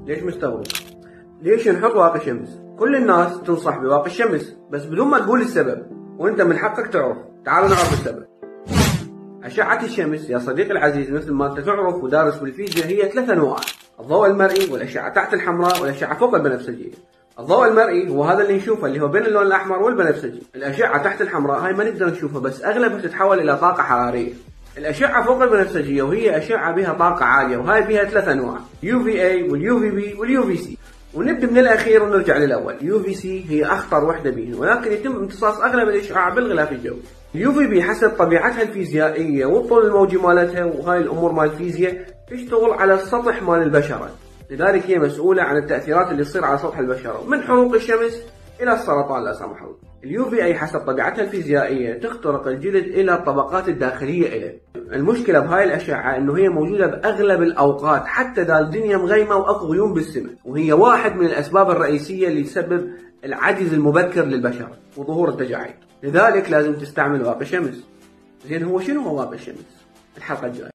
ليش مستغرب؟ ليش نحط واقي شمس؟ كل الناس تنصح بواقي الشمس بس بدون ما تقول السبب، وانت من حقك تعرف. تعالوا نعرف السبب. أشعة الشمس يا صديقي العزيز مثل ما انت تعرف ودارس بالفيزياء هي 3 أنواع: الضوء المرئي، والأشعة تحت الحمراء، والأشعة فوق البنفسجية. الضوء المرئي هو هذا اللي نشوفه اللي هو بين اللون الأحمر والبنفسجي. الأشعة تحت الحمراء هاي ما نقدر نشوفها بس أغلبها تتحول إلى طاقة حرارية. الأشعة فوق البنفسجية وهي أشعة بها طاقة عالية، وهاي بها 3 أنواع: UVA والUVB والUVC. ونبدأ من الأخير ونرجع للأول. UVC هي أخطر وحدة بينهم، ولكن يتم امتصاص أغلب الإشعاع بالغلاف الجوي. UVB حسب طبيعتها الفيزيائية والطول الموجي مالتها وهاي الأمور مال الفيزياء تشتغل على السطح مال البشرة، لذلك هي مسؤولة عن التأثيرات اللي تصير على سطح البشرة من حروق الشمس إلى السرطان لا سمح الله. الUVA حسب طبيعتها الفيزيائية تخترق الجلد إلى الطبقات الداخلية إليه. المشكلة بهاي الأشعة إنه هي موجودة بأغلب الأوقات حتى إذا الدنيا مغيمة وأكو غيوم بالسماء، وهي واحد من الأسباب الرئيسية اللي تسبب العجز المبكر للبشر وظهور التجاعيد. لذلك لازم تستعمل واقي شمس. زين، هو شنو هو واقي الشمس؟ الحلقة الجاية.